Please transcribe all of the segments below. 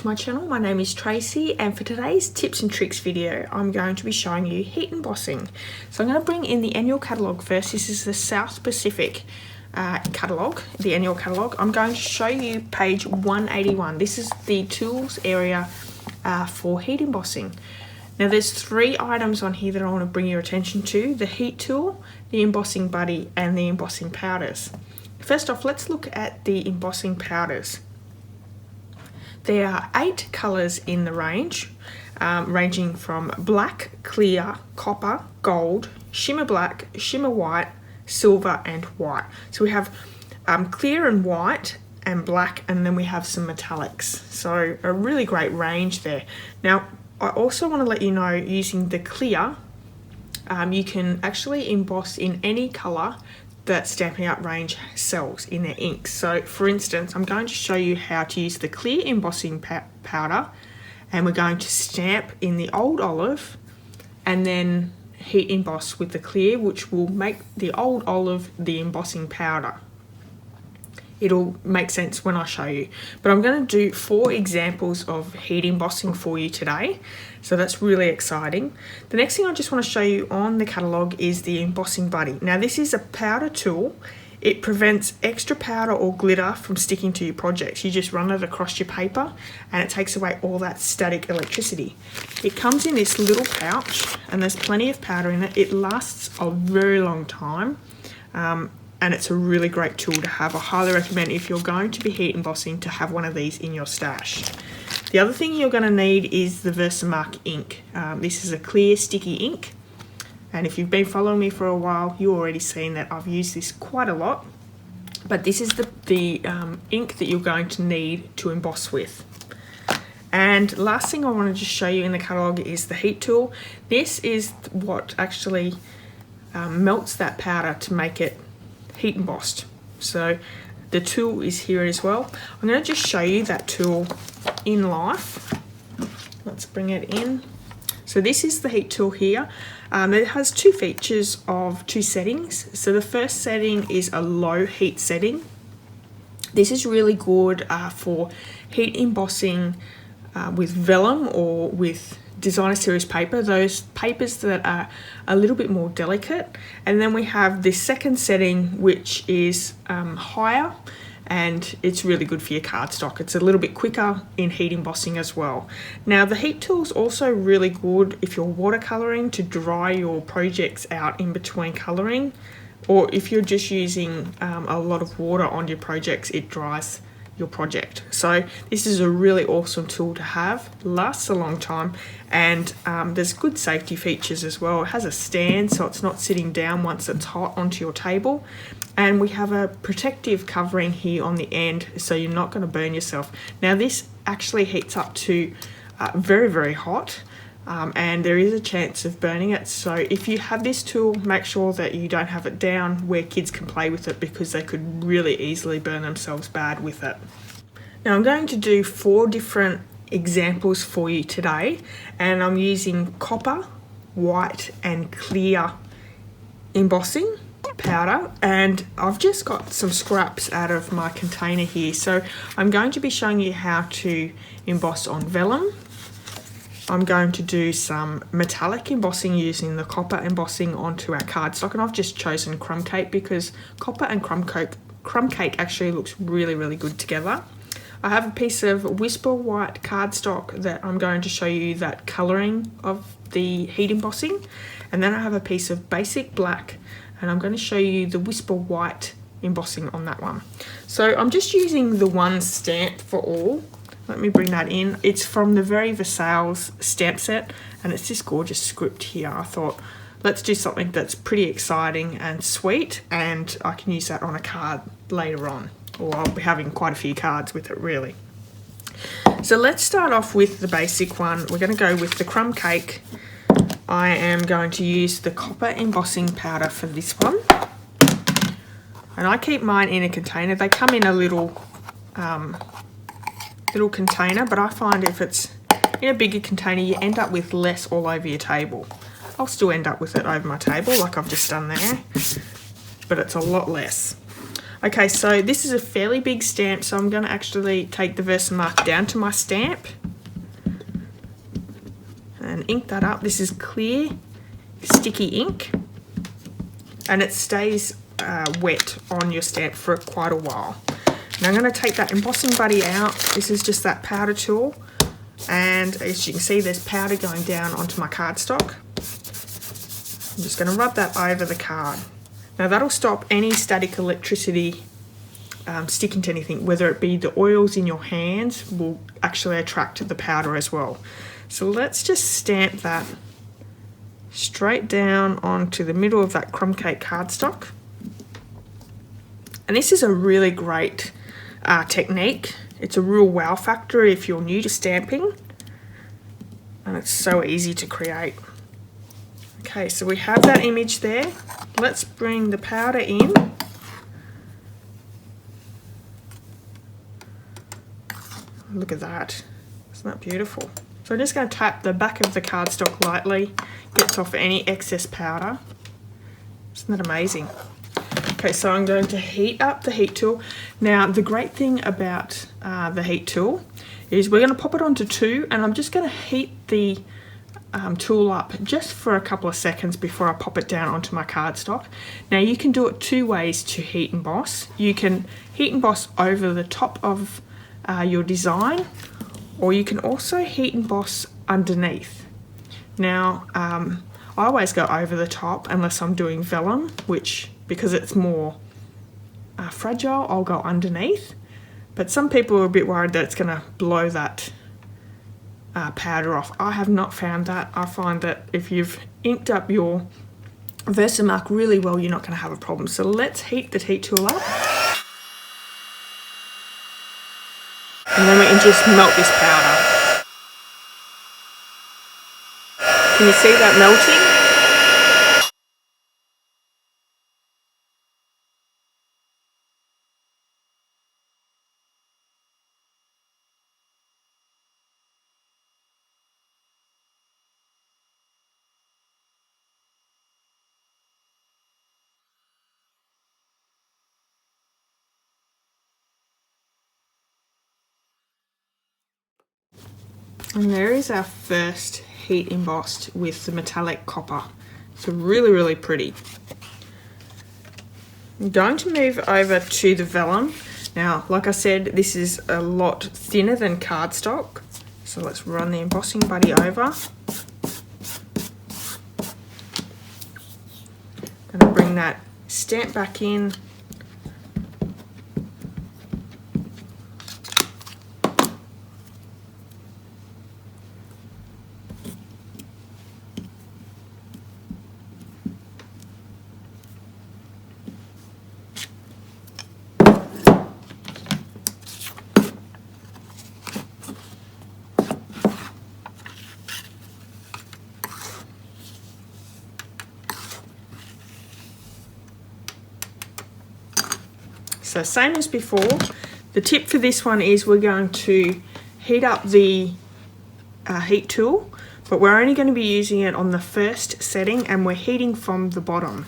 to my channel. My name is Tracy, and for today's tips and tricks video I'm going to be showing you heat embossing. So I'm going to bring in the annual catalogue first. This is the South Pacific catalogue, the annual catalogue. I'm going to show you page 181. This is the tools area for heat embossing. Now there's 3 items on here that I want to bring your attention to: the heat tool, the embossing buddy, and the embossing powders. First off, let's look at the embossing powders. There are 8 colours in the range, ranging from black, clear, copper, gold, shimmer black, shimmer white, silver and white. So we have clear and white and black, and then we have some metallics. So a really great range there. Now I also want to let you know, using the clear, you can actually emboss in any colour that Stampin' Up range sells in their inks. So for instance, I'm going to show you how to use the clear embossing powder, and we're going to stamp in the old olive and then heat emboss with the clear, which will make the old olive the embossing powder. It'll make sense when I show you, but I'm going to do 4 examples of heat embossing for you today, so that's really exciting. The next thing I just want to show you on the catalogue is the embossing buddy. Now this is a powder tool. It prevents extra powder or glitter from sticking to your projects. You just run it across your paper and it takes away all that static electricity. It comes in this little pouch and there's plenty of powder in it. It lasts a very long time. And it's a really great tool to have. I highly recommend, if you're going to be heat embossing, to have one of these in your stash. The other thing you're going to need is the Versamark ink. This is a clear sticky ink, and if you've been following me for a while, you've already seen that I've used this quite a lot. But this is the ink that you're going to need to emboss with. And last thing I want to just show you in the catalogue is the heat tool. This is what actually melts that powder to make it heat embossed. So the tool is here as well. I'm going to just show you that tool in life. Let's bring it in. So this is the heat tool here. It has 2 features of 2 settings. So the first setting is a low heat setting. This is really good for heat embossing with vellum or with designer series paper, those papers that are a little bit more delicate. And then we have this second setting, which is higher, and it's really good for your cardstock. It's a little bit quicker in heat embossing as well. Now the heat tool is also really good if you're watercolouring, to dry your projects out in between colouring, or if you're just using a lot of water on your projects, it dries your project. So this is a really awesome tool to have. Lasts a long time, and there's good safety features as well. It has a stand, so it's not sitting down once it's hot onto your table, and we have a protective covering here on the end, so you're not going to burn yourself. Now this actually heats up to very, very hot, and there is a chance of burning it. So if you have this tool, make sure that you don't have it down where kids can play with it, because they could really easily burn themselves bad with it. Now I'm going to do 4 different examples for you today, and I'm using copper, white and clear embossing powder, and I've just got some scraps out of my container here. So I'm going to be showing you how to emboss on vellum. I'm going to do some metallic embossing using the copper embossing onto our cardstock, and I've just chosen crumb cake because copper and crumb cake actually looks really, really good together. I have a piece of whisper white cardstock that I'm going to show you that colouring of the heat embossing, and then I have a piece of basic black, and I'm going to show you the whisper white embossing on that one. So I'm just using the one stamp for all. Let me bring that in. It's from the Very Versailles stamp set, and it's this gorgeous script here. I thought, let's do something that's pretty exciting and sweet, and I can use that on a card later on, or I'll be having quite a few cards with it really. So let's start off with the basic one. We're going to go with the crumb cake. I am going to use the copper embossing powder for this one, and I keep mine in a container. They come in a little container, but I find if it's in a bigger container, you end up with less all over your table. I'll still end up with it over my table like I've just done there, but it's a lot less. Okay, so this is a fairly big stamp, so I'm going to actually take the Versamark down to my stamp and ink that up. This is clear, sticky ink, and it stays wet on your stamp for quite a while. Now I'm going to take that embossing buddy out. This is just that powder tool, and as you can see, there's powder going down onto my cardstock. I'm just going to rub that over the card. Now that'll stop any static electricity sticking to anything, whether it be the oils in your hands will actually attract the powder as well. So let's just stamp that straight down onto the middle of that crumb cake cardstock. And this is a really great technique. It's a real wow factor if you're new to stamping, and it's so easy to create. Okay, so we have that image there. Let's bring the powder in. Look at that. Isn't that beautiful? So I'm just going to tap the back of the cardstock lightly, gets off any excess powder. Isn't that amazing? Okay, so I'm going to heat up the heat tool. Now, the great thing about the heat tool is we're going to pop it onto 2, and I'm just going to heat the tool up just for a couple of seconds before I pop it down onto my cardstock. Now, you can do it 2 ways to heat emboss. You can heat emboss over the top of your design, or you can also heat emboss underneath. Now, I always go over the top unless I'm doing vellum, which, because it's more fragile, I'll go underneath. But some people are a bit worried that it's going to blow that powder off. I have not found that. I find that if you've inked up your Versamark really well, you're not going to have a problem. So let's heat the heat tool up. And then we can just melt this powder. Can you see that melting? And there is our first heat embossed with the metallic copper. So really, really pretty. I'm going to move over to the vellum. Now, like I said, this is a lot thinner than cardstock. So let's run the embossing buddy over. I'm going to bring that stamp back in. So same as before, the tip for this one is we're going to heat up the heat tool, but we're only going to be using it on the first setting, and we're heating from the bottom.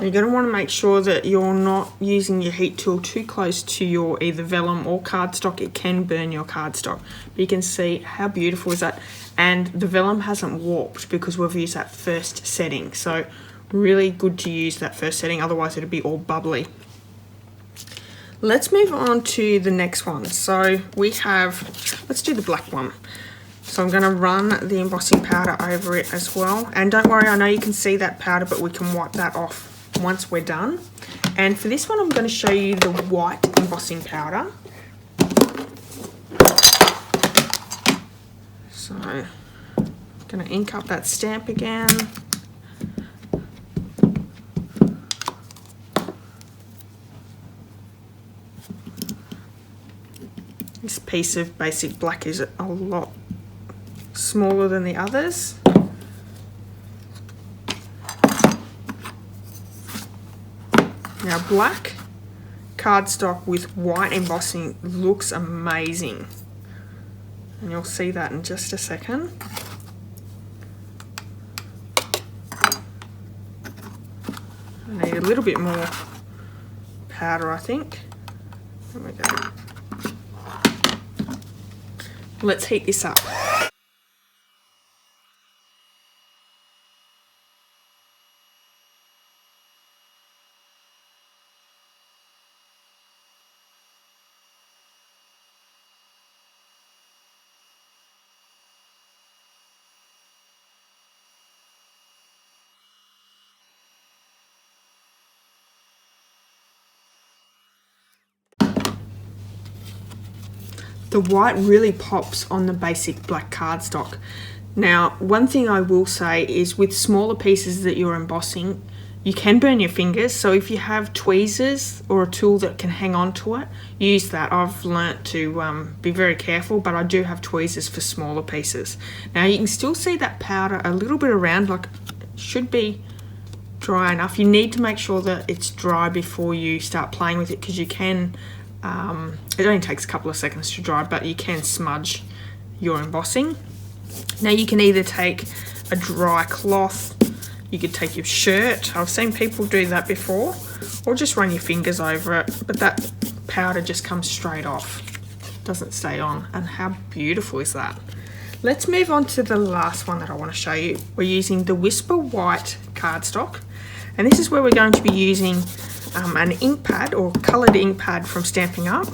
You're going to want to make sure that you're not using your heat tool too close to your either vellum or cardstock. It can burn your cardstock. But you can see how beautiful is that, and the vellum hasn't warped because we've used that first setting. So really good to use that first setting, otherwise it'll be all bubbly. Let's move on to the next one. So we have, let's do the black one. So I'm going to run the embossing powder over it as well. And don't worry, I know you can see that powder, but we can wipe that off once we're done. And for this one, I'm going to show you the white embossing powder. So I'm going to ink up that stamp again. This piece of basic black is a lot smaller than the others. Now black cardstock with white embossing looks amazing, and you'll see that in just a second. I need a little bit more powder, I think. There we go. Let's heat this up. The white really pops on the basic black cardstock. Now, one thing I will say is with smaller pieces that you're embossing, you can burn your fingers. So if you have tweezers or a tool that can hang on to it, use that. I've learnt to be very careful, but I do have tweezers for smaller pieces. Now you can still see that powder a little bit around, like it should be dry enough. You need to make sure that it's dry before you start playing with it, because you can it only takes a couple of seconds to dry, but you can smudge your embossing. Now you can either take a dry cloth, you could take your shirt, I've seen people do that before, or just run your fingers over it, but that powder just comes straight off, doesn't stay on. And how beautiful is that? Let's move on to the last one that I want to show you. We're using the Whisper White cardstock, and this is where we're going to be using an ink pad or coloured ink pad from Stampin' Up.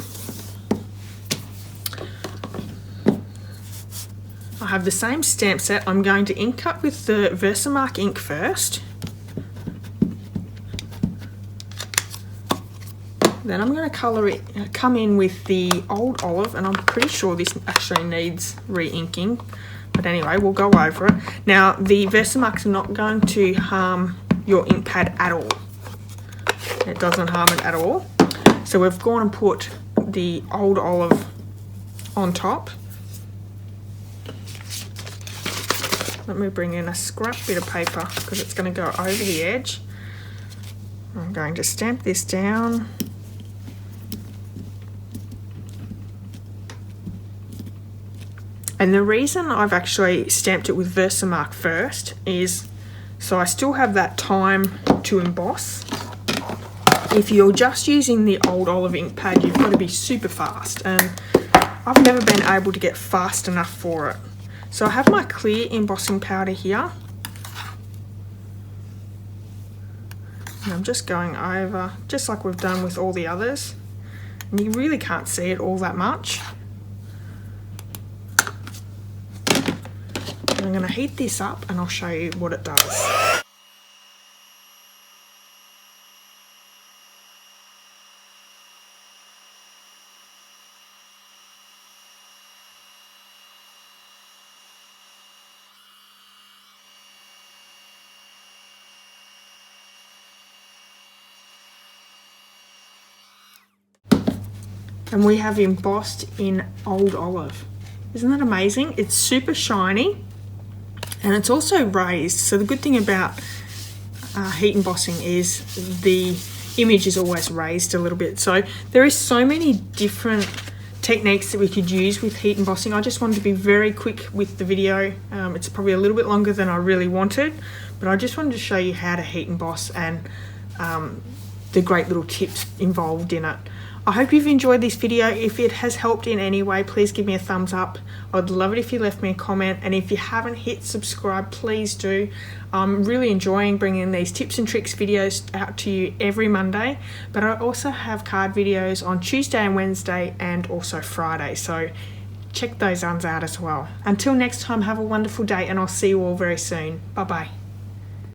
I have the same stamp set. I'm going to ink up with the Versamark ink first. Then I'm going to come in with the Old Olive, and I'm pretty sure this actually needs re-inking. But anyway, we'll go over it. Now, the Versamark's not going to harm your ink pad at all. It doesn't harm it at all. So we've gone and put the Old Olive on top. Let me bring in a scrap bit of paper because it's going to go over the edge. I'm going to stamp this down. And the reason I've actually stamped it with Versamark first is so I still have that time to emboss. If you're just using the Old Olive ink pad, you've got to be super fast, and I've never been able to get fast enough for it. So I have my clear embossing powder here, and I'm just going over, just like we've done with all the others, and you really can't see it all that much. And I'm going to heat this up and I'll show you what it does. And we have embossed in Old Olive. Isn't that amazing? It's super shiny and it's also raised. So the good thing about heat embossing is the image is always raised a little bit. So there is so many different techniques that we could use with heat embossing. I just wanted to be very quick with the video. It's probably a little bit longer than I really wanted, but I just wanted to show you how to heat emboss and the great little tips involved in it. I hope you've enjoyed this video. If it has helped in any way, please give me a thumbs up. I'd love it if you left me a comment, and if you haven't hit subscribe, please do. I'm really enjoying bringing these tips and tricks videos out to you every Monday, but I also have card videos on Tuesday and Wednesday and also Friday, so check those ones out as well. Until next time, have a wonderful day, and I'll see you all very soon. Bye bye.